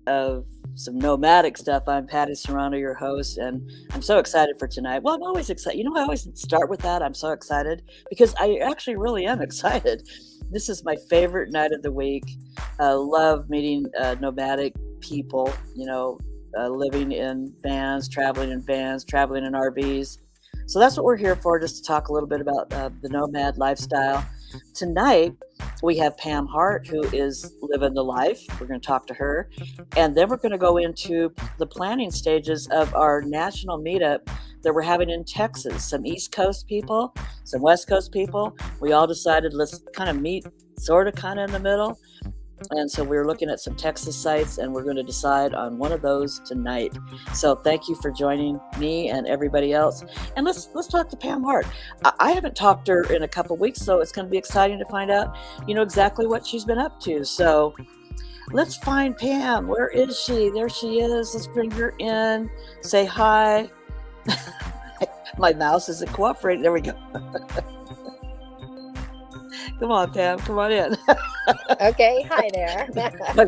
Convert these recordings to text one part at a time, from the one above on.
of some nomadic stuff. I'm Patty Serrano, your host, and I'm so excited for tonight. Well, I'm always excited. I always start with that. I'm so excited because I actually really am excited. This is my favorite night of the week. Love meeting nomadic people, living in vans, traveling in RVs. So that's what we're here for, just to talk a little bit about the nomad lifestyle. Tonight, we have Pam Hart, who is living the life. We're going to talk to her. And then we're going to go into the planning stages of our national meetup that we're having in Texas. Some East Coast people, some West Coast people. We all decided let's kind of meet kind of in the middle. And so we're looking at some Texas sites, and we're going to decide on one of those tonight. So thank you for joining me and everybody else. And let's talk to Pam Hart. I haven't talked to her in a couple of weeks, so it's going to be exciting to find out, exactly what she's been up to. So let's find Pam. Where is she? There she is. Let's bring her in. Say hi. My mouse isn't cooperating. There we go. Come on, Pam. Come on in. Okay. Hi there.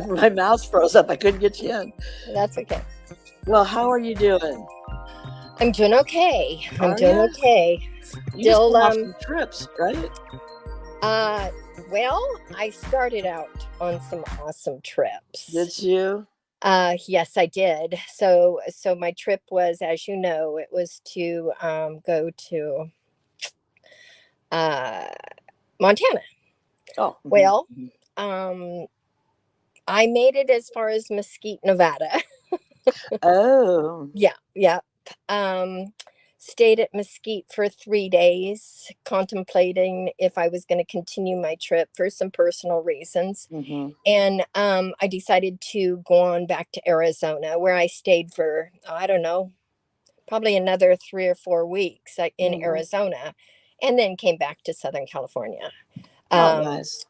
my mouse froze up. I couldn't get you in. That's okay. Well, how are you doing? I'm doing okay. Okay. You still off some trips, right? Well, I started out on some awesome trips. Did you? Yes, I did. So my trip was, as you know, it was to go to Montana. Oh, well, I made it as far as Mesquite, Nevada. Oh, yeah. Stayed at Mesquite for 3 days, contemplating if I was going to continue my trip for some personal reasons. And I decided to go on back to Arizona, where I stayed for, I don't know, probably another 3 or 4 weeks in Arizona, and then came back to Southern California. Nice.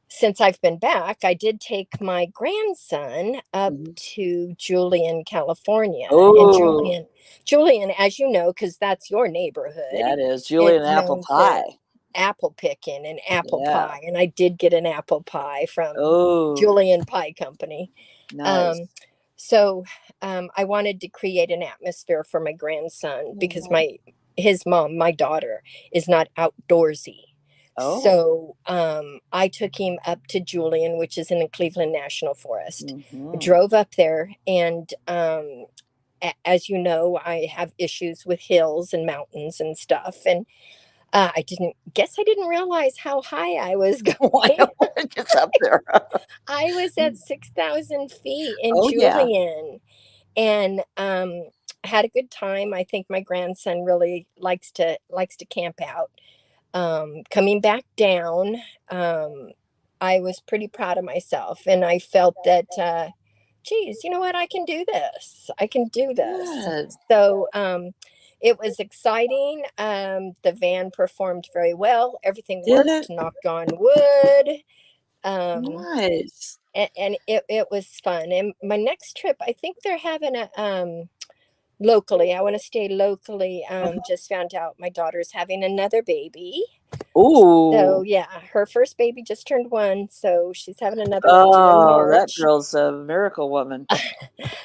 Since I've been back, I did take my grandson up to Julian, California. Oh. And Julian, as you know, because that's your neighborhood. That is Julian apple pie. Apple picking and apple pie. And I did get an apple pie from Julian Pie Company. Nice. So I wanted to create an atmosphere for my grandson because his mom, my daughter, is not outdoorsy. Oh. So I took him up to Julian, which is in the Cleveland National Forest. Drove up there, and as you know, I have issues with hills and mountains and stuff. And I didn't realize how high I was going. It's up there. I was at 6,000 feet in Julian, and had a good time. I think my grandson really likes to camp out. Coming back down, I was pretty proud of myself, and I felt that, geez, you know what? I can do this. Good. So, it was exciting. The van performed very well. Everything worked, knocked on wood. Nice. And it was fun. And my next trip, I think they're having a, locally. I want to stay locally. Just found out my daughter's having another baby. Oh. So yeah, her first baby just turned 1, so she's having another one due in March. That girl's a miracle woman.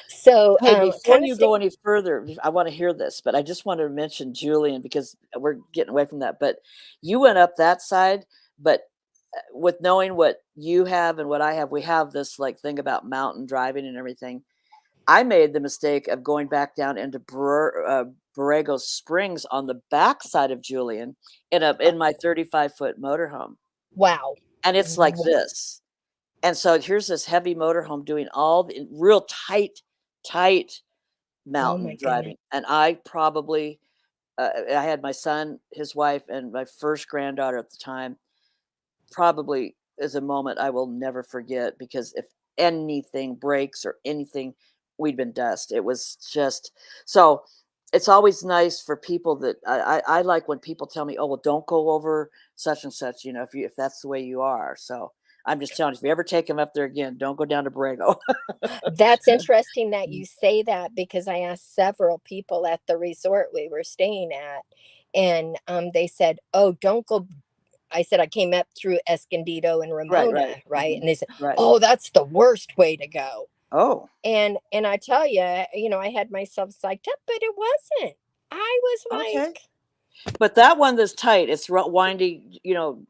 So hey, before you go any further, I want to hear this, but I just wanted to mention Julian because we're getting away from that. But you went up that side, but with knowing what you have and what I have, we have this thing about mountain driving and everything. I made the mistake of going back down into Borrego Springs on the backside of Julian in my 35-foot motorhome. Wow. And it's like this. And so here's this heavy motorhome doing all the real tight mountain driving. And I probably, I had my son, his wife, and my first granddaughter at the time. Probably is a moment I will never forget, because if anything breaks or anything, we'd been dust. It was just, so it's always nice for people that I like when people tell me, oh, well, don't go over such and such, if that's the way you are. So I'm just telling you, if you ever take them up there again, don't go down to Borrego. That's interesting that you say that, because I asked several people at the resort we were staying at, and they said, oh, don't go. I said, I came up through Escondido and Ramona, right? And they said, oh, that's the worst way to go. Oh, And I tell you, I had myself psyched up, but it wasn't. I was okay. like, But that one that's tight, it's winding,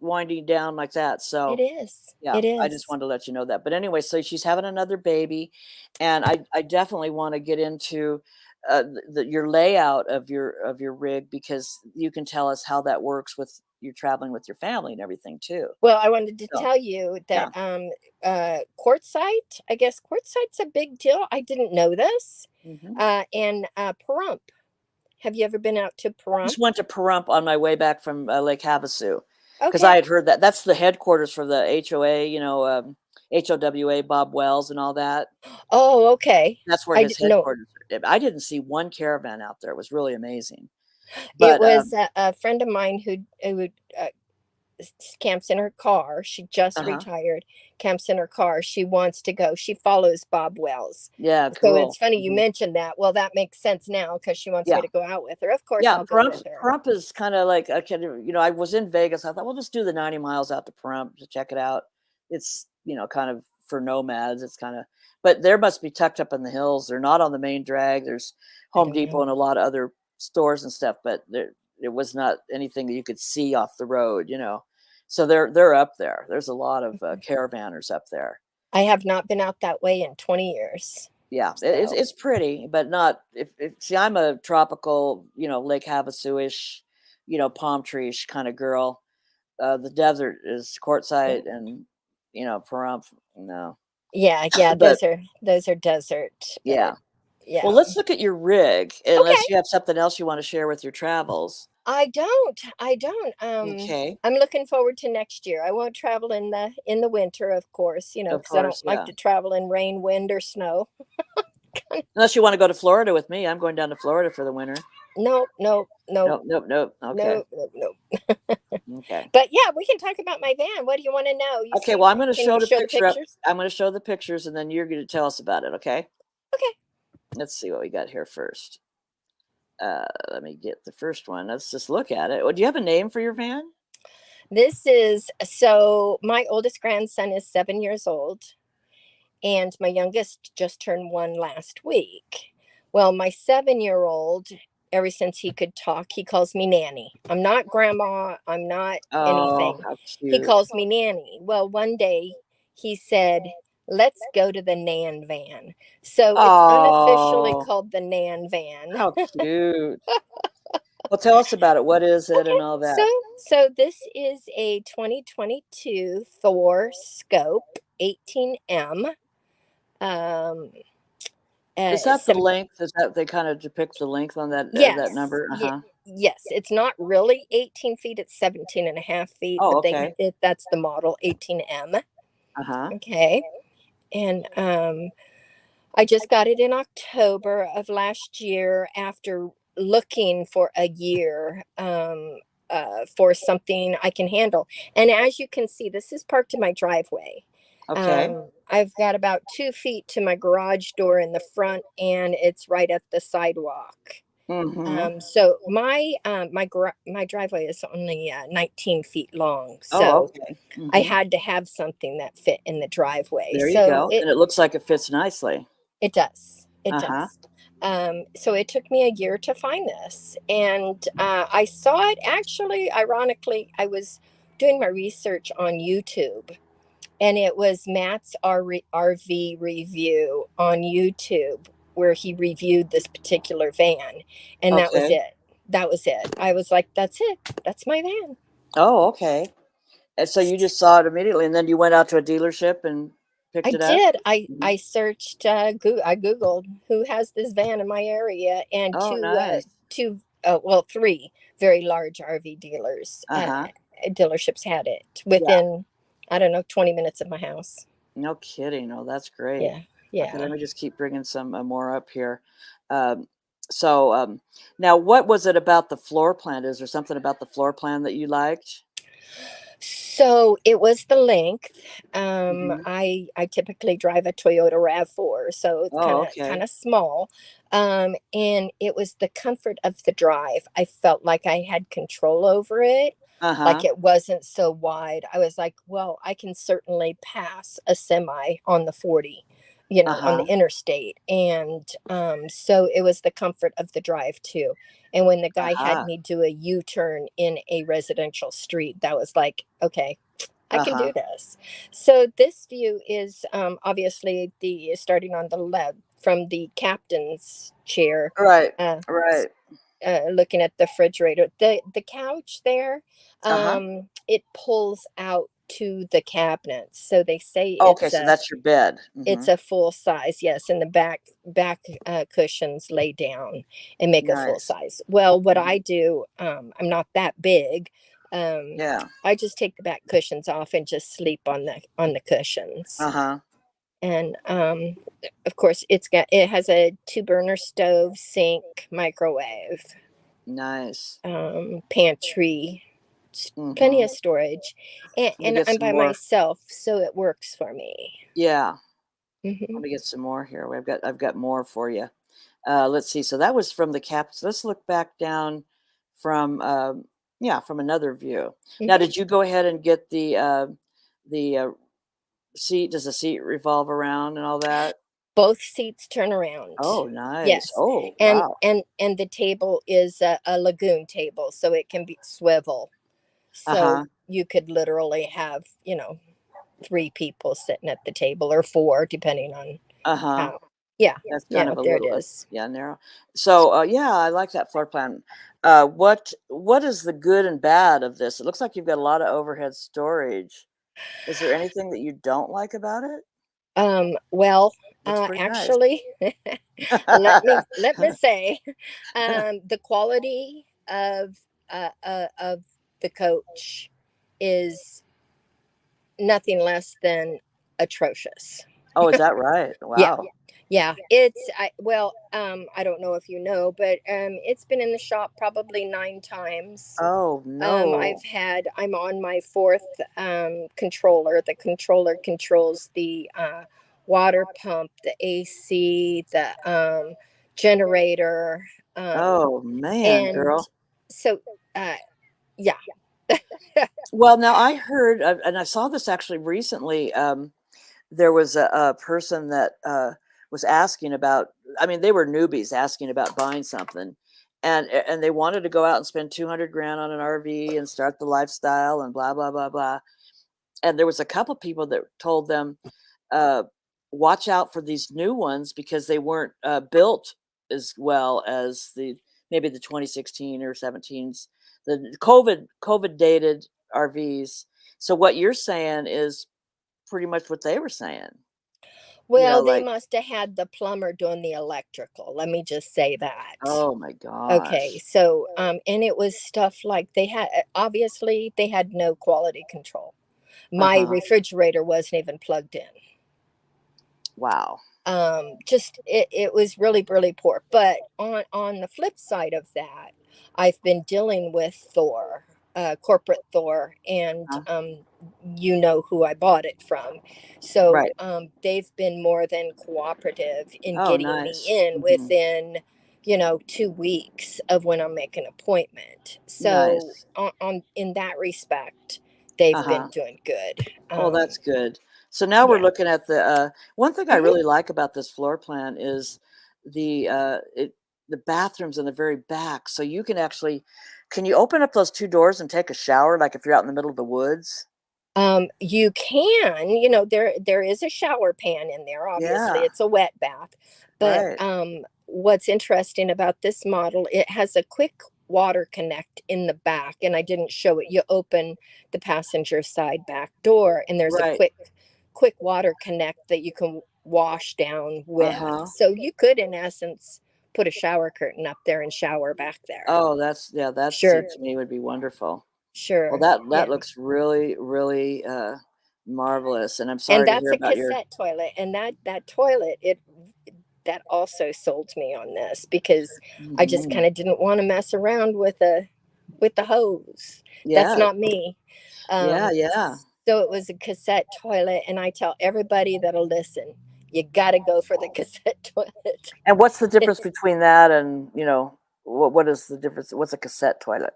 winding down like that. it So is. yeah, It I just is. wanted to let you know that. But anyway, so she's having another baby, and I definitely want to get into your layout of your rig, because you can tell us how that works with you traveling with your family and everything too. Well, I wanted to So tell you that yeah. quartzite, I guess quartzite's a big deal. I didn't know this. Hmm. And Pahrump. Have you ever been out to I just Pahrump? went to Pahrump on my way back from Lake Havasu, because I Okay. had heard that that's the headquarters for the HOA, HOWA, Bob Wells, and all that. Oh, okay. That's where I his didn't know. headquarters are. I didn't see one caravan out there. It was really amazing. It But, was a friend of mine who camps in her car. She just uh-huh. retired, camps in her car. She wants to go. She follows Bob Wells. Yeah, So it's cool. funny you Mhm. mentioned that. Well, that makes sense now because she wants me Yeah. to go out with her. Of course, Yeah, I'll go with her. Pahrump is kinda like a kind of, I was in Vegas. I thought, "We'll just do the 90 miles out to Pahrump to check it out." It's, kind of for nomads. It's kinda, but there must be tucked up in the hills. They're not on the main drag. There's I Home don't Depot know. and a lot of other stores and stuff, but it was not anything that you could see off the road. So they're up there. There's a lot of, caravanners up there. I have not been out that way in 20 years. Yeah, So, it's pretty, but not if see, I'm a tropical, Lake Havasu-ish, palm tree-ish kind of girl. The desert is yeah. Quartzsite and, Pahrump, no. Yeah, yeah, But those are desert, but yeah. Well, yeah. let's look at your rig, Okay. unless you have something else you want to share with your travels. I don't. Okay. I'm looking forward to next year. I won't travel in the winter, of course, Of because I don't course, like yeah. to travel in rain, wind, or snow. Unless you want to go to Florida with me. I'm going down to Florida for the winter. Nope, nope, nope, Nope, nope, nope. Okay. nope, nope, nope. Okay. But yeah, we can talk about my van. What do you want to know? You Okay, see, well, I'm gonna can show you the show the picture up. pictures? I'm gonna show the pictures, and then you're gonna tell us about it, okay? Okay. Let's see what we got here first. Let me get the first one. Let's just look at it. Well, do you have a name for your van? My oldest grandson is 7 years old, and my youngest just turned one last week. Well, my 7 year old, ever since he could talk, he calls me Nanny. I'm not grandma, I'm not Oh, anything. how He cute. calls me Nanny. Well, one day he said, "Let's go to the Nan van." So it's unofficially Oh, called the Nan van. how cute. Well, tell us about it. What is it and Okay. all So that? so this is a 2022 Thor Scope 18M. Um Is that the some length? Is that they kind of depict the length on that Yes. number? Uh-huh. Yes, it's not really 18 feet, it's 17 and a half feet, Oh, but okay. that's the model 18M. Uh-huh. Okay. And I just got it in October of last year after looking for a year for something I can handle. And as you can see, this is parked in my driveway. Okay. I've got about 2 feet to my garage door in the front, and it's right at the sidewalk. Mm-hmm. So my driveway is only 19 feet long, Oh, so okay. I Mm-hmm. had to have something that fit in the driveway. There you So go. And it looks like it fits nicely. it does. It Uh-huh. does. So it took me a year to find this. And I saw it actually, ironically, I was doing my research on YouTube, and it was Matt's RV review on YouTube where he reviewed this particular van. And that was Okay. it. That was it. I was like, that's it. That's my van. Oh, okay. And so you just saw it immediately, and then you went out to a dealership and I picked it up? did. Mhm. I searched. I googled who has this van in my area, and Oh, nice. three very large RV dealers Uh-huh. dealerships had it Yeah. within, I don't know, 20 minutes of my house. No kidding. Oh, that's great. Yeah, Okay, yeah. let me just keep bringing some more up here. Um, so, now what was it about the floor plan? Is there something about the floor plan that you liked? So it was the length. Mhm. I typically drive a Toyota RAV4, so it's Oh, kind okay. of small. And it was the comfort of the drive. I felt like I had control over it, like Uh-huh. it wasn't so wide. I was like, well, I can certainly pass a semi on the 40. on the Uh-huh. interstate. And so it was the comfort of the drive too. And when the guy had Uh-huh. me do a U-turn in a residential street, that was like, okay, I can Uh-huh. do this. So this view is obviously the starting on the left from the captain's chair, Right. uh, Right. looking at the refrigerator. The couch there, Uh-huh. it pulls out to the cabinets. So they say Okay, so that's your bed. it's Mhm. a full size, yes, and the back cushions lay down and make a full Nice. size. Well, what Mhm. I do, I'm not that big. Yeah. I just take the back cushions off and just sleep on the cushions. Uh-huh. And of course, it has a two burner stove, sink, microwave, Nice. pantry, plenty of Mhm. storage, Let me and get I'm some by more. myself, so it works for me. Yeah. Hmm. Let me get some more here. I've got more for you. Let's see. So that was from the cap. So let's look back down from yeah, from another view. Now, Hmm. did you go ahead and get the seat? Does the seat revolve around and all that? Both seats turn around. Oh, nice. Yes. Oh, And wow. the table is a lagoon table, so it can be swivel. So Uh-huh. you could literally have, three people sitting at the table, or four, depending on Uh-huh. how. Yeah. That's kind Yeah, of a there it little, is. yeah, narrow. So, yeah, I like that floor plan. What is the good and bad of this? It looks like you've got a lot of overhead storage. Is there anything that you don't like about it? Well, Looks pretty nice. actually, let me say, the quality of the coach is nothing less than atrocious. Oh, is that right? Yeah. Wow. Yeah, I don't know if you know, but it's been in the shop probably 9 times. Oh, no. I'm on my fourth controller. The controller controls the water pump, the AC, the generator, Oh, man, and girl. so uh, yeah. Well, now I heard, and I saw this actually recently. There was a person that was asking about, I mean, they were newbies asking about buying something. And they wanted to go out and spend 200 grand on an RV and start the lifestyle and blah, blah, blah, blah. And there was a couple people that told them, uh, watch out for these new ones because they weren't built as well as maybe the 2016 or 17s, the COVID dated RVs. So what you're saying is pretty much what they were saying. Well, they Like, must have had the plumber doing the electrical. Let me just say that. oh my Okay, gosh. so and it was stuff like obviously they had no quality control. My Uh-huh. refrigerator wasn't even plugged in. Wow. Just it was really, really poor. But on the flip side of that, I've been dealing with Thor, corporate Thor, and Huh? you know who I bought it from. So Right. they've been more than cooperative in Oh, getting me nice. in Hmm. within 2 weeks of when I make an appointment. So Nice. on in that respect, they've been Uh-huh. doing good. Oh, that's good. So now we're Yeah. looking at the one thing I Hmm. really like about this floor plan is the bathrooms in the very back. So you can actually, can you open up those two doors and take a shower like if you're out in the middle of the woods? You can, there is a shower pan in there. Obviously, Yeah, it's a wet bath. But right. what's interesting about this model, it has a quick water connect in the back, and I didn't show it. You open the passenger side back door, and there's a Right. quick water connect that you can wash down with. Uh-huh. So you could, in essence, put a shower curtain up there and shower back there. Oh, that's, yeah, that Sure, seems to me would be wonderful. Well, sure, that yeah. looks really, really marvelous. And I'm And sorry to that's hear a about your cassette toilet, and that toilet, it that also sold me on this because I just Mhm. kind of didn't want to mess around with the hose. That's Yeah, not me. yeah, um yeah. so it was a cassette toilet, and I tell everybody that'll listen, you got to go for the cassette toilet. And what's the difference between that and, what is the difference? What's a cassette toilet?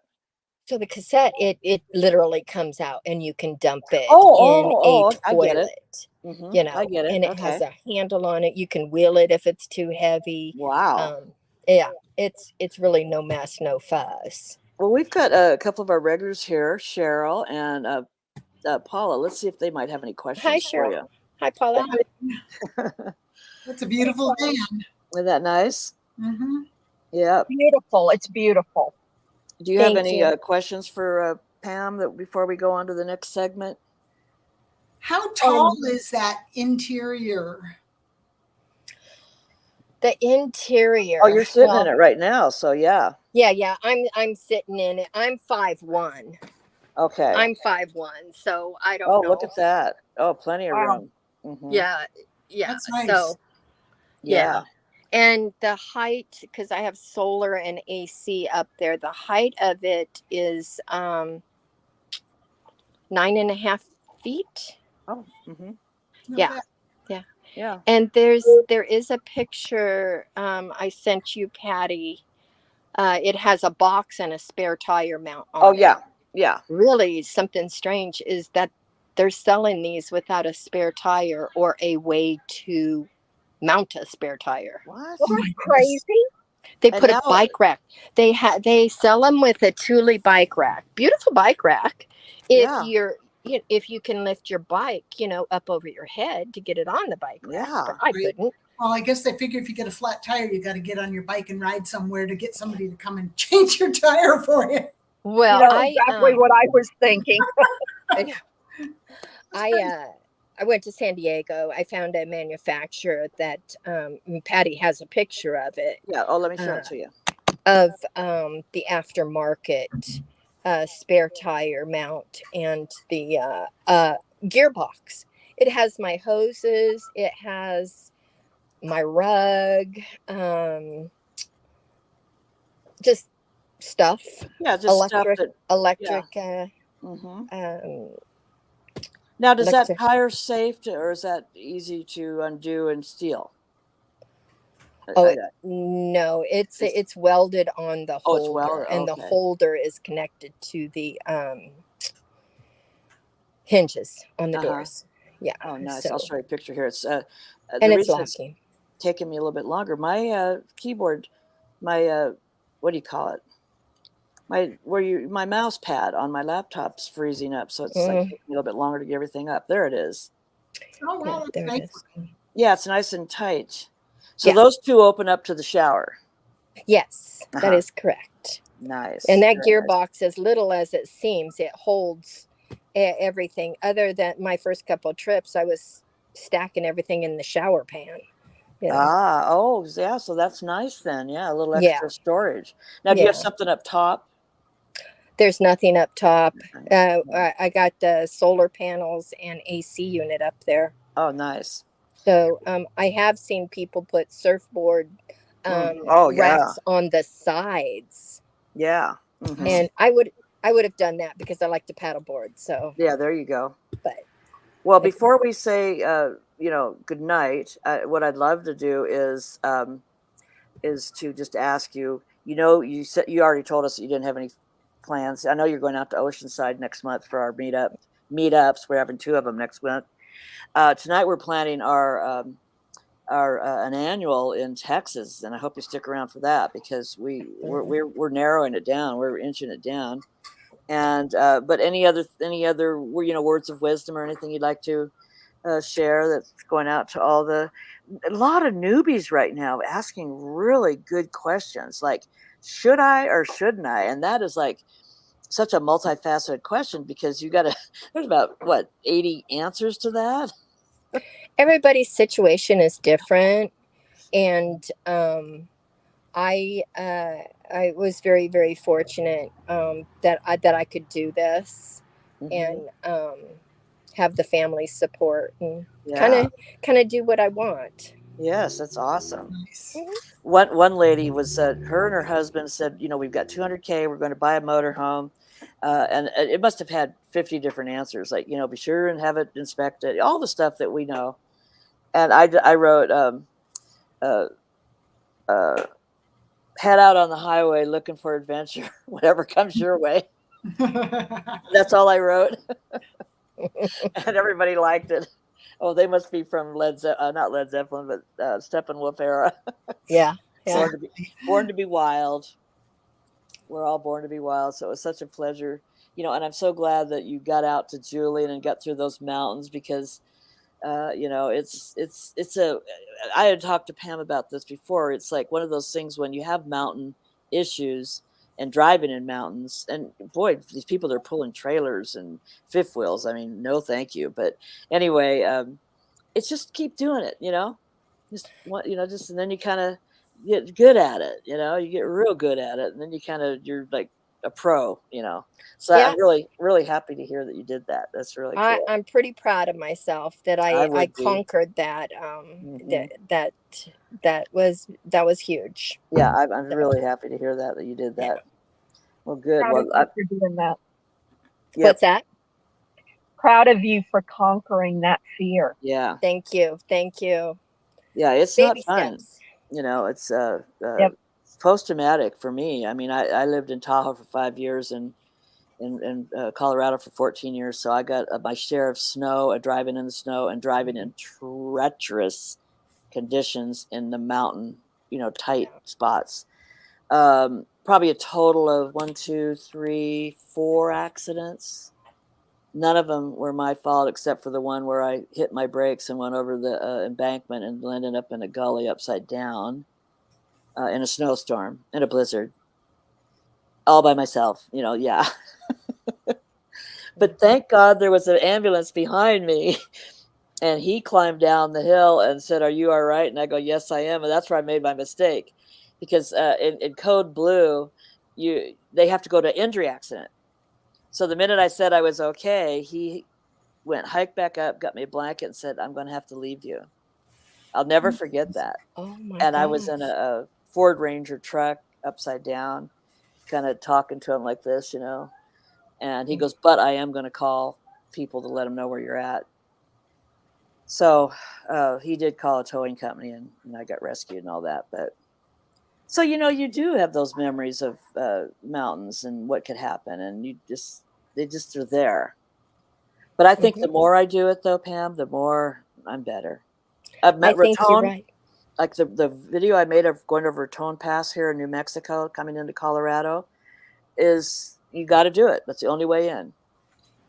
So the cassette, it literally comes out and you can dump it Oh, in oh, a oh, I get it. toilet, you I know, get it. and it has Okay. a handle on it. You can wheel it if it's too heavy. Wow. Um, yeah, it's really no mess, no fuss. Well, we've got a couple of our regulars here, Cheryl and Paula. Let's see if they might have any Hi, questions for Cheryl. you. Hi, Paula. That's a beautiful van. Isn't that nice? Mm-hmm. Yeah. Beautiful. It's beautiful. Do you have Thank any you. questions for Pam that before we go on to the next segment? How tall is that interior? The interior. Oh, you're sitting in Well, it right now, so yeah. yeah. I'm sitting in it. I'm 5'1". Okay. I'm 5'1", so I don't Oh, know. look at that. Oh, plenty of Wow. room. Mhm. Yeah, That's nice. So Yeah. and the height, because I have solar and AC up there, the height of it is 9.5 feet. Oh. Mhm. Yeah. Yeah. And there is a picture I sent you, Patty. It has a box and a spare tire mount on Oh, it. yeah. Yeah. Really, something strange is that they're selling these without a spare tire or a way to mount a spare tire. What? Well, that's crazy. They And put a now- bike rack. They sell them with a Thule bike rack. Beautiful bike rack. If you can lift your bike, up over your head to get it on the bike rack. Yeah. But I couldn't. Well, I guess they figure if you get a flat tire, you got to get on your bike and ride somewhere to get somebody to come and change your tire for you. Well, Exactly what I was thinking. I went to San Diego. I found a manufacturer that Patty has a picture of it. Yeah. Oh, let me show it to you. Of the aftermarket spare tire mount and the gearbox. It has my hoses. It has my rug. Just stuff. Yeah, just electric. stuff that. Electric. Mhm. Now, does that electric- tire safe or is that easy to undo and steal? Oh, no, it's welded on the Oh, it's holder, welded, and the okay. holder is connected to the hinges on the doors. Yeah. Oh, nice. So, I'll show you a picture here. It's and the it's reason it's locking. taking me a little bit longer. My keyboard, my what do you call it? My mouse pad on my laptop's freezing up, so it's like taking me a little bit longer to get everything up. There it is. Oh, wow, Yeah, that's there it nice is. looking. Yeah, it's nice and tight. So Yeah. those two open up to the shower. Yes, that Uh-huh. is correct. Nice. And that Very nice. gearbox, as little as it seems, it holds everything. Other than my first couple of trips, I was stacking everything in the shower pan. Oh, yeah. So that's nice then. Yeah, a little Yeah. extra storage. Now, do you have Yeah. something up top? There's nothing up top. Okay. I got the solar panels and AC unit up there. Oh, nice. So I have seen people put surfboard Oh, yeah. racks on the sides, Yeah. Mhm. and I would have done that because I like to paddleboard. So, Yeah, there you go. but Well, before we say, good night, what I'd love to do is to just ask you. You said you already told us that you didn't have any plans. I know you're going out to Oceanside next month for our meetups. We're having 2 of them next month. Tonight we're planning our an annual in Texas, and I hope you stick around for that because we're narrowing it down. We're inching it down. And but any other words of wisdom or anything you'd like to share that's going out to a lot of newbies right now asking really good questions like should I or shouldn't I? And that is like such a multifaceted question because there's about 80 answers to that. everybody's situation is different, and I was very, very fortunate that I could do this and have the family support and kind of do what I want. Yes, that's awesome. Nice. One lady was her and her husband said, we've got 200K, we're going to buy a motorhome, and it must have had 50 different answers, like be sure and have it inspected, all the stuff that we know. And I wrote head out on the highway looking for adventure, whatever comes your way. That's all I wrote. And everybody liked it. Oh, they must be from not Led Zeppelin, but Steppenwolf era. Yeah. Yeah. Born to be wild. We're all born to be wild. So it was such a pleasure, and I'm so glad that you got out to Julian and got through those mountains because, I had talked to Pam about this before. It's like one of those things when you have mountain issues and driving in mountains, and boy, these people that are pulling trailers and fifth wheels, I mean, no, thank you. But anyway, it's just keep doing it, and then you kind of get good at it, you get real good at it. And then you're like a pro, So Yeah. I'm really, really happy to hear that you did that. That's really cool. I'm pretty proud of myself that I I would be. conquered that. Mhm. That was huge. Yeah, I'm really happy to hear that you did that. Well, good. Proud Well, of you for doing that. yep. What's that? Proud of you for conquering that fear. Yeah. Thank you. Thank you. Yeah, it's Baby not fun. steps. It's Yep. post-traumatic for me. I mean, I lived in Tahoe for 5 years and in Colorado for 14 years. So I got my share of snow, driving in the snow and driving in treacherous conditions in the mountain, tight spots. Probably a total of 1, 2, 3, 4 accidents. None of them were my fault except for the one where I hit my brakes and went over the embankment and landed up in a gully upside down in a snowstorm, in a blizzard, all by myself, yeah. But thank God there was an ambulance behind me. And he climbed down the hill and said, "Are you all right?" And I go, "Yes, I am." And that's where I made my mistake, because in Code Blue, they have to go to injury accident. So the minute I said I was okay, he went hiked back up, got me a blanket, and said, "I'm going to have to leave you." I'll never forget that. Oh my And I gosh. was in a Ford Ranger truck, upside down, kind of talking to him like this, And he goes, "But I am going to call people to let them know where you're at." So he did call a towing company, and I got rescued and all that. But so you do have those memories of mountains and what could happen, and they just are there. But I think the more I do it, though, Pam, the more I'm better. I've met I think you're Raton, right. like the video I made of going over Raton Pass here in New Mexico, coming into Colorado, is you got to do it. That's the only way in.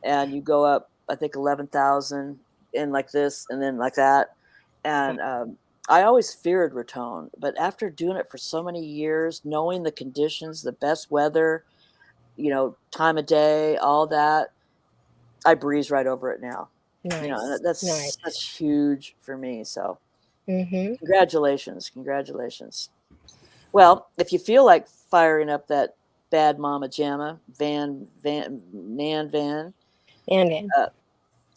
And you go up, I think, 11,000 in like this and then like that. And I always feared Raton, but after doing it for so many years, knowing the conditions, the best weather, time of day, all that, I breeze right over it now. Nice. And that's huge for me. So congratulations. Well, if you feel like firing up that bad mama jamma van,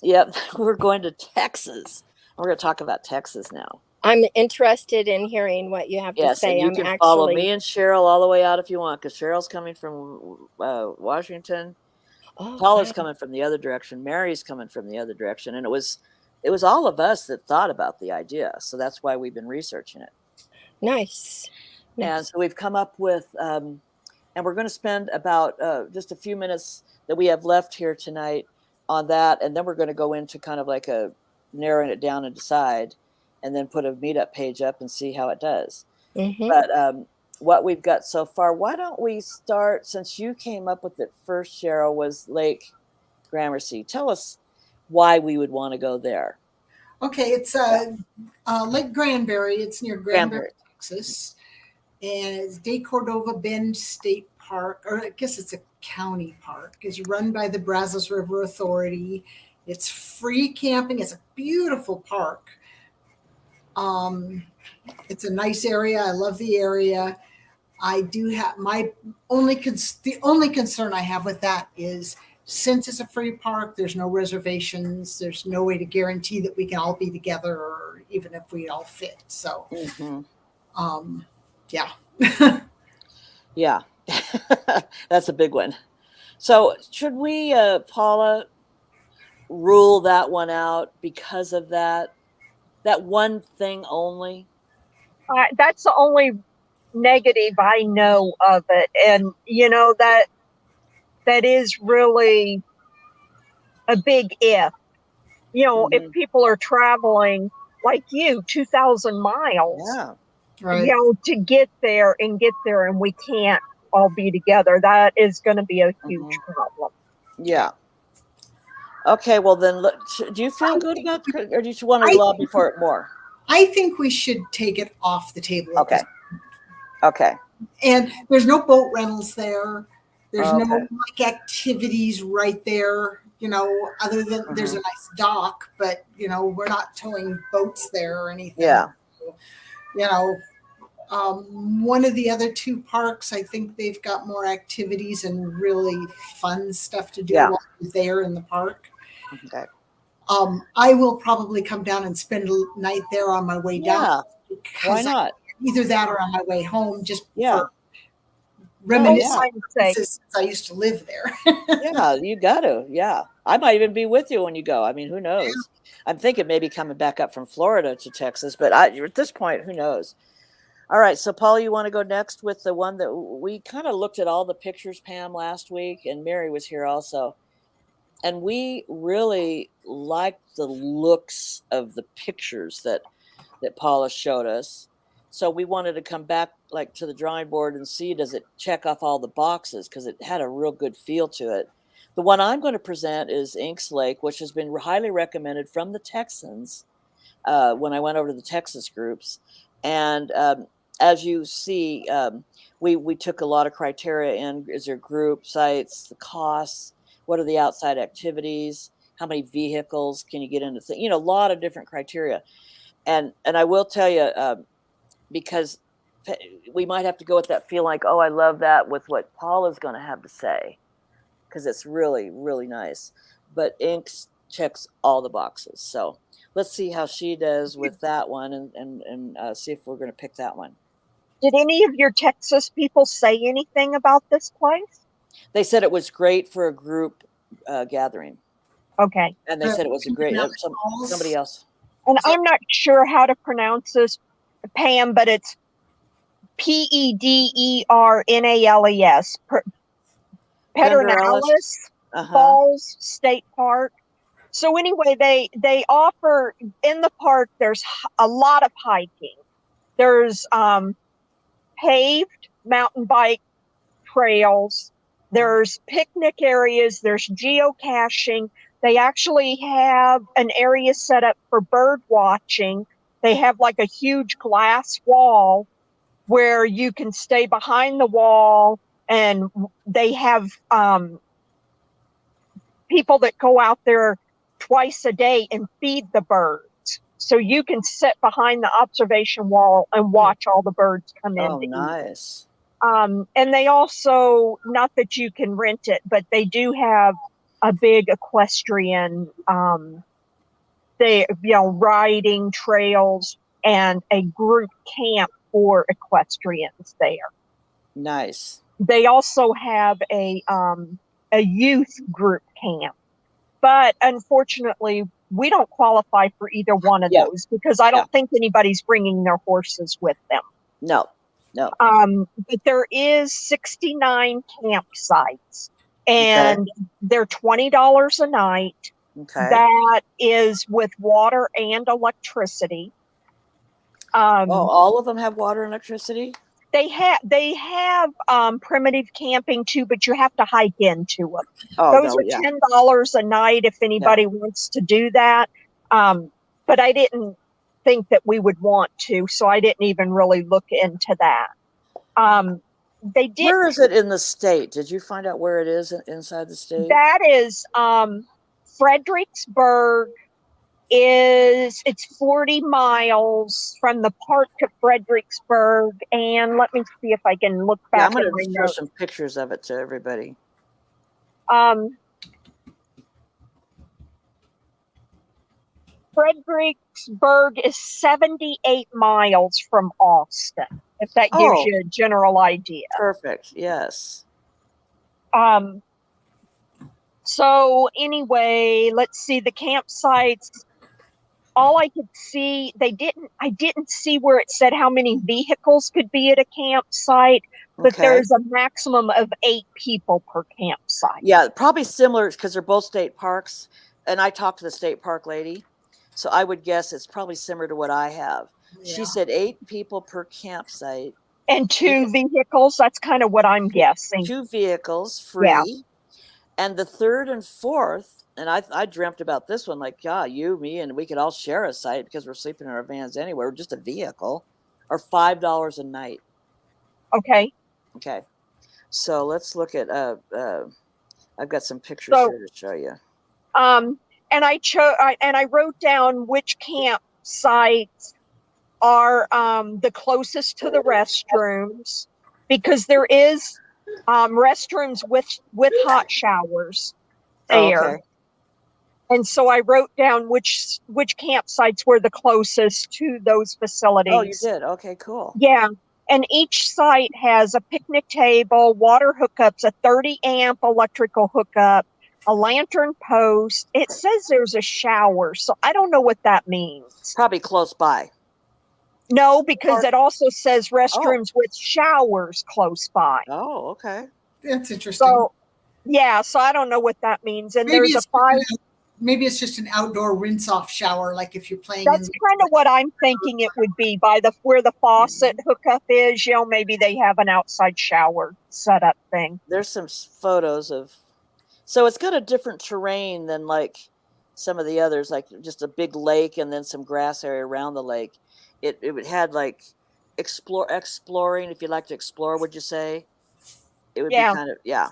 yep, we're going to Texas. We're going to talk about Texas now. I'm interested in hearing what you have to Yes, say. and you can follow me and Cheryl all the way out if you want, because Cheryl's coming from Washington. Paula's coming from the other direction. Mary's coming from the other direction, and it was all of us that thought about the idea. So that's why we've been researching it. Nice. And so we've come up with, and we're going to spend about just a few minutes that we have left here tonight on that, and then we're going to go into kind of like a narrowing it down and decide, and then put a meetup page up and see how it does. But what we've got so far, why don't we start, since you came up with it first, Cheryl, was Lake Gramercy. Tell us why we would want to go there. Okay, it's Lake Granbury. It's near Granbury, Texas. And it's De Cordova Bend State Park, or I guess it's a county park. It's run by the Brazos River Authority. It's free camping. It's a beautiful park. It's a nice area. I love the area. I do have the only concern I have with that is, since it's a free park, there's no reservations. There's no way to guarantee that we can all be together, or even if we all fit. So, yeah. Yeah, that's a big one. So should we, Paula, rule that one out because of that one thing only? That's the only negative I know of it. And, that that is really a big if. If people are traveling like you, 2,000 miles, Right. to get there and we can't all be together, that is going to be a huge problem. Yeah. Okay, well then, do you feel good about, or do you want to lobby for it more? I think we should take it off the table. Okay. Okay. And there's no boat rentals there. There's no like activities right there, other than there's a nice dock, but we're not towing boats there or anything. Yeah. One of the other two parks, I think they've got more activities and really fun stuff to do while you're there in the park. Okay. I will probably come down and spend a night there on my way down. Why not? Either that or on my way home, just for reminiscence since I used to live there. Yeah, you got to. Yeah. I might even be with you when you go. I mean, who knows? Yeah. I'm thinking maybe coming back up from Florida to Texas, but at this point, who knows? All right. So, Paul, you want to go next with the one that we kind of looked at all the pictures, Pam, last week, and Mary was here also. And we really liked the looks of the pictures that Paula showed us. So we wanted to come back like to the drawing board and see, does it check off all the boxes? Because it had a real good feel to it. The one I'm going to present is Inks Lake, which has been highly recommended from the Texans when I went over to the Texas groups. And as you see, we took a lot of criteria in. Is there group sites, the costs? What are the outside activities? How many vehicles can you get into? A lot of different criteria. And I will tell you, because we might have to go with that feel like, oh, I love that with what Paula's going to have to say, because it's really, really nice. But Inks checks all the boxes. So let's see how she does with that one and see if we're going to pick that one. Did any of your Texas people say anything about this place? They said it was great for a group gathering. Okay. And they said it was a great, somebody else. And I'm not sure how to pronounce this, Pam, but it's Pedernales, Pedernales Falls State Park. So anyway, they offer in the park. There's a lot of hiking. There's paved mountain bike trails. There's picnic areas. There's geocaching. They actually have an area set up for bird watching. They have like a huge glass wall where you can stay behind the wall, and they have people that go out there twice a day and feed the birds. So you can sit behind the observation wall and watch all the birds come in. Oh, nice. And they also, not that you can rent it, but they do have a big equestrian, riding trails and a group camp for equestrians there. Nice. They also have a youth group camp, but unfortunately, we don't qualify for either one of those because I don't think anybody's bringing their horses with them. No. But there is 69 campsites, and they're $20 a night. Okay. That is with water and electricity. All of them have water and electricity? They have primitive camping too, but you have to hike into them. Those are $10 a night if anybody wants to do that. But I didn't think that we would want to, so I didn't even really look into that. They did. Where is it in the state? Did you find out where it is inside the state? That is Fredericksburg. It's 40 miles from the park to Fredericksburg, and let me see if I can look back. I'm going to show some pictures of it to everybody. Fredericksburg is 78 miles from Austin, if that gives you a general idea. Perfect. Yes. So anyway, let's see the campsites. All I could see, I didn't see where it said how many vehicles could be at a campsite, but Okay. there's a maximum of 8 people per campsite. Yeah, probably similar because they're both state parks. And I talked to the state park lady. So I would guess it's probably similar to what I have. She Yeah. said 8 people per campsite. And 2 vehicles, that's kind of what I'm guessing. 2 vehicles Yeah. free. And the third and fourth, and I dreamt about this one, like, yeah, you, me, and we could all share a site because we're sleeping in our vans anywhere, just a vehicle, or $5 a night. Okay. Okay. So let's look at, I've got some pictures here to show you. And I wrote down which campsites are the closest to the restrooms, because there is restrooms with hot showers there. Oh, okay. And so I wrote down which campsites were the closest to those facilities. Oh, you did? Okay, cool. Yeah. And each site has a picnic table, water hookups, a 30 amp electrical hookup, a lantern post. It says there's a shower, so I don't know what that means. Probably close by. No, because it also says restrooms with showers close by. Oh, okay. That's interesting. So, yeah, so I don't know what that means. And maybe there's a 5. Maybe it's just an outdoor rinse-off shower, like if you're playing. That's kind of what I'm thinking it would be, by where the faucet hookup is. Maybe they have an outside shower setup thing. There's some photos of. So it's got a different terrain than like some of the others, like just a big lake and then some grass area around the lake. It had like exploring. If you'd like to explore, would you say? It would be kind of, yeah.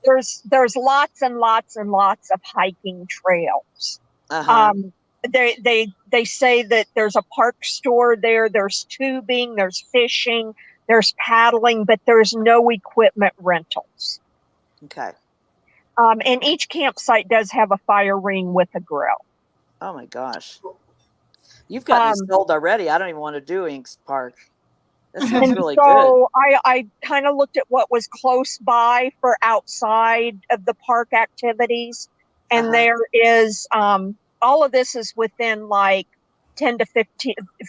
There's lots and lots and lots of hiking trails. They say that there's a park store there. There's tubing, there's fishing, there's paddling, but there's no equipment rentals. Okay. And each campsite does have a fire ring with a grill. Oh my gosh. You've got me sold already. I don't even want to do Inks Park. That sounds really good. So I kind of looked at what was close by for outside of the park activities. And there is, all of this is within like 10 to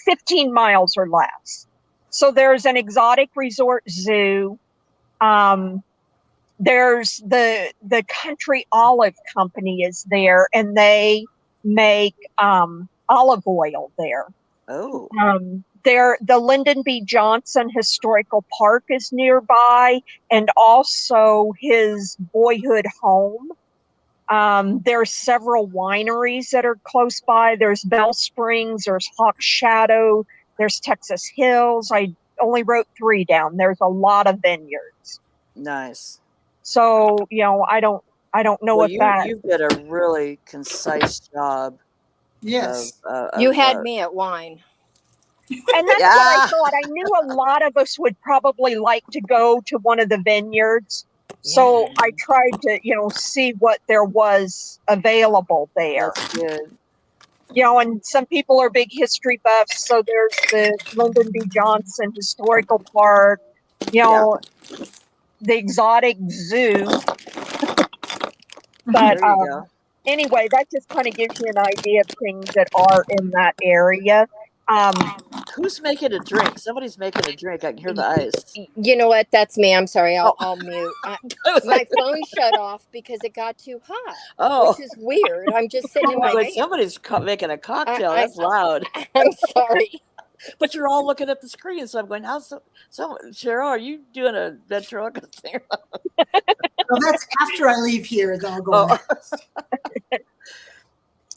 15 miles or less. So there's an exotic resort zoo. There's the Country Olive Company is there, and they make olive oil there. Oh. The Lyndon B. Johnson Historical Park is nearby, and also his boyhood home. There's several wineries that are close by. There's Bell Springs, there's Hawk Shadow, there's Texas Hills. I only wrote 3 down. There's a lot of vineyards. Nice. So, I don't know what that. You did a really concise job. Yes. You had me at wine. And that's what I thought. I knew a lot of us would probably like to go to one of the vineyards. So I tried to, see what there was available there. That's good. And some people are big history buffs. So there's the Lyndon B. Johnson Historical Park, the exotic zoo. But anyway, that just kind of gives you an idea of things that are in that area. Who's making a drink? Somebody's making a drink. I can hear the ice. You know what? That's me. I'm sorry. I'll mute. My phone shut off because it got too hot, which is weird. I'm just sitting in my like somebody's making a cocktail. That's loud. I'm sorry. But you're all looking at the screen, so I'm going, how's so Cheryl, are you doing a ventriloquist thing? Well, that's after I leave here, then I'll go.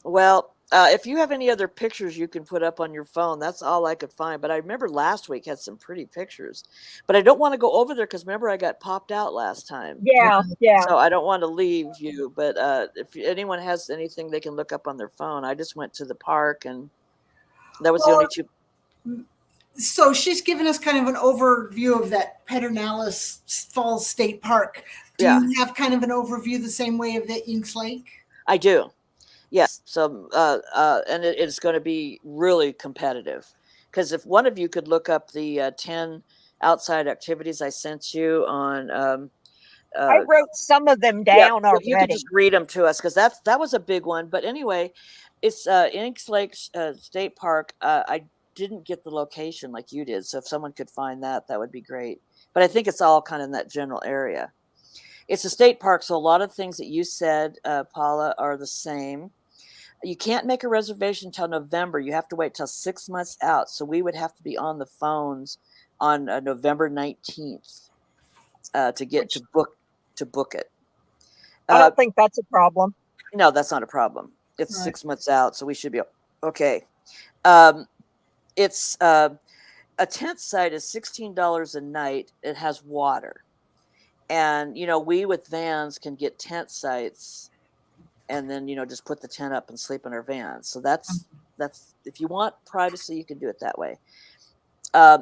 Well, if you have any other pictures you can put up on your phone, that's all I could find. But I remember last week had some pretty pictures. But I don't want to go over there because remember I got popped out last time. Yeah. So I don't want to leave you. But if anyone has anything they can look up on their phone, I just went to the park and that was the only 2. So she's given us kind of an overview of that Pedernales Falls State Park. Do you have kind of an overview the same way of the Inks Lake? I do. Yes. So, and it's going to be really competitive because if one of you could look up the 10 outside activities I sent you on, I wrote some of them down already. You could just read them to us because that was a big one. But anyway, it's Inks Lake State Park. I didn't get the location like you did, so if someone could find that would be great. but I think it's all kind of in that general area. It's a state park, so a lot of things that you said, Paula, are the same. You can't make a reservation until November. You have to wait till 6 months out. So we would have to be on the phones on November 19th to book it. I don't think that's a problem. No, that's not a problem. It's Right. 6 months out, so we should be okay. It's a tent site is $16 a night. It has water. And, we with vans can get tent sites and then, just put the tent up and sleep in our vans. So that's if you want privacy, you can do it that way.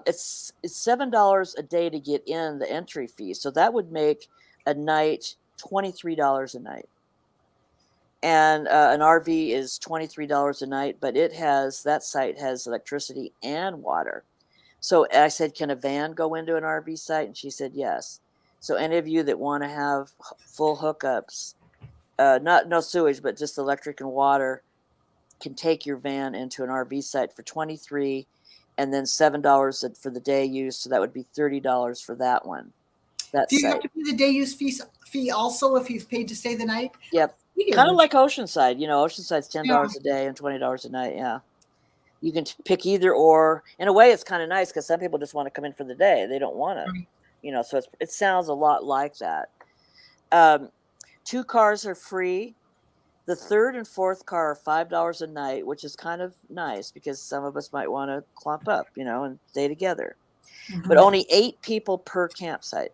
It's $7 a day to get in, the entry fee. So that would make a night $23 a night. And an RV is $23 a night, but that site has electricity and water. So I said, can a van go into an RV site? And she said, yes. So any of you that want to have full hookups, no sewage, but just electric and water, can take your van into an RV site for $23 and then $7 for the day use. So that would be $30 for that one. Do you have to pay the day use fee also if you've paid to stay the night? Yep. Kind of like Oceanside. Oceanside's $10 a day and $20 a night. Yeah. You can pick either or. In a way, it's kind of nice because some people just want to come in for the day. They don't want to, so it sounds a lot like that. 2 cars are free. The third and fourth car are $5 a night, which is kind of nice because some of us might want to clump up, and stay together. Mm-hmm. But only 8 people per campsite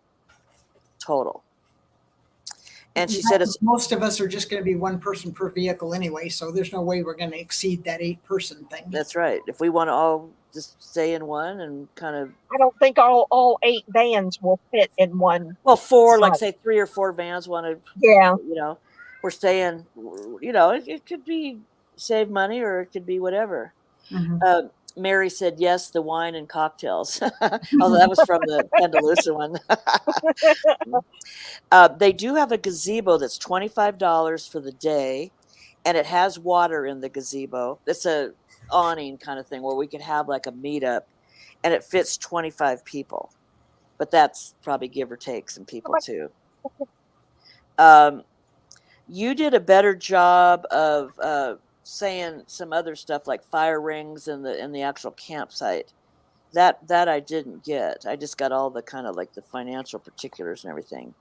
total. And she said most of us are just going to be one person per vehicle anyway, so there's no way we're going to exceed that 8-person thing. That's right. If we want to all just stay in one and kind of... I don't think all 8 vans will fit in one. Well, 4, like say 3 or 4 vans want to... Yeah. We're staying, it could be save money or it could be whatever. Mm-hmm. Mary said, yes, the wine and cocktails. Although that was from the Pendalusa one. They do have a gazebo that's $25 for the day, and it has water in the gazebo. It's a awning kind of thing where we could have like a meetup, and it fits 25 people. But that's probably give or take some people too. You did a better job of saying some other stuff like fire rings in the actual campsite. That I didn't get. I just got all the kind of like the financial particulars and everything.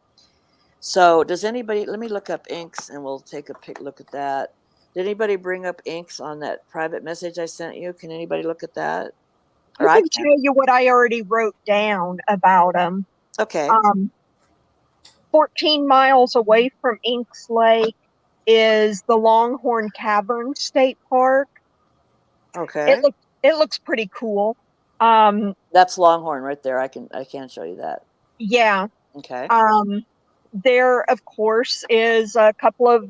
So does anybody, let me look up inks and we'll take a look at that. Did anybody bring up inks on that private message I sent you? Can anybody look at that? I can tell you what I already wrote down about them. Okay. 14 miles away from Inks Lake is the Longhorn Cavern State Park. Okay. It looks pretty cool. That's Longhorn right there. I can show you that. Yeah. Okay. There, of course, is a couple of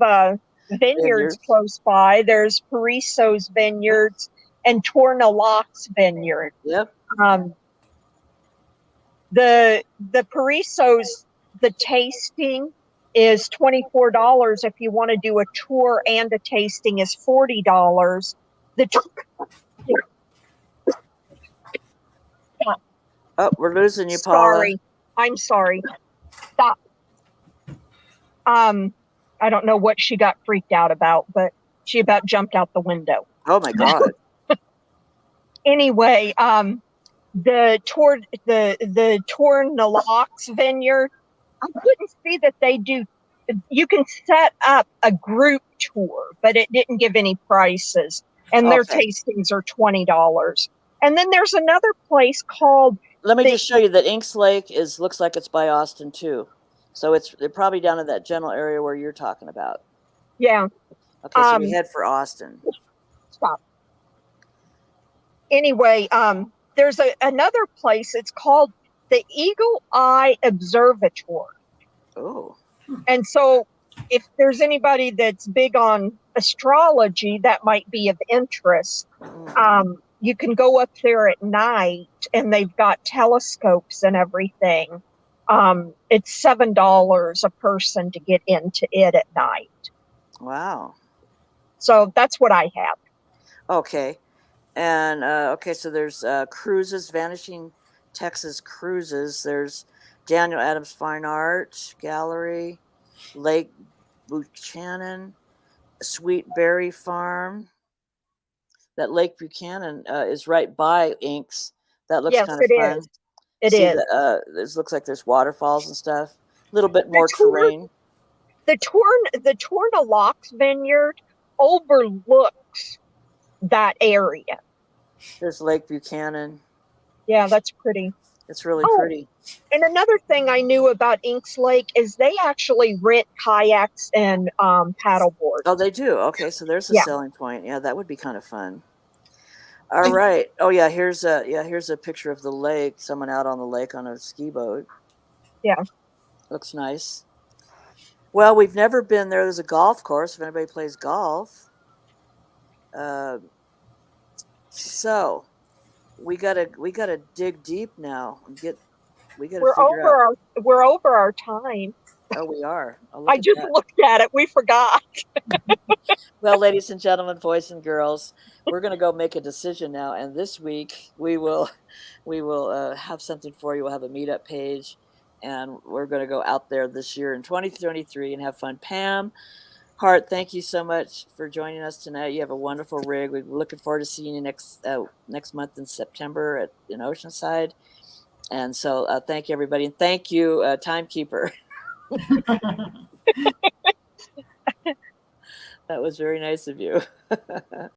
vineyards close by. There's Pariso's Vineyards and Tornalox Vineyard. Yep. The Pariso's, the tasting is $24. If you want to do a tour and a tasting is $40. Oh, we're losing you, Paula. Sorry. I'm sorry. Stop. I don't know what she got freaked out about, but she about jumped out the window. Oh my God. Anyway, the Tornalox Vineyard, I couldn't see that they do. You can set up a group tour, but it didn't give any prices, and their tastings are $20. And then there's another place called. Let me just show you that Inks Lake looks like it's by Austin too, so they're probably down in that general area where you're talking about. Yeah. Okay, so we head for Austin. Stop. Anyway, there's another place. It's called the Eagle Eye Observatory. Oh. And so if there's anybody that's big on astrology, that might be of interest. You can go up there at night and they've got telescopes and everything. It's $7 a person to get into it at night. Wow. So that's what I have. Okay. And, so there's cruises, Vanishing Texas Cruises. There's Daniel Adams Fine Art Gallery, Lake Buchanan, Sweet Berry Farm. That Lake Buchanan is right by Inks. That looks Yes, kind of it fun. is. It See, is. this looks like there's waterfalls and stuff. A little bit The more tour, terrain. the Torna Locks Vineyard overlooks that area. There's Lake Buchanan. Yeah, that's pretty. It's really Oh, pretty. and another thing I knew about Inks Lake is they actually rent kayaks and paddle boards. Oh, they do. Okay, so there's a Yeah. selling point. Yeah, that would be kind of fun. All right. Oh yeah, here's a picture of the lake. Someone out on the lake on a ski boat. Yeah. Looks nice. Well, we've never been there. There's a golf course if anybody plays golf. So we gotta dig deep now and we gotta figure out. We're over our time. Oh, we are. Oh, I just looked at it. We forgot. Well, ladies and gentlemen, boys and girls, we're going to go make a decision now. And this week we will have something for you. We'll have a meetup page, and we're going to go out there this year in 2023 and have fun. Pam Hart, thank you so much for joining us tonight. You have a wonderful rig. We're looking forward to seeing you next month in September in Oceanside. And so thank you, everybody. And thank you, Timekeeper. That was very nice of you.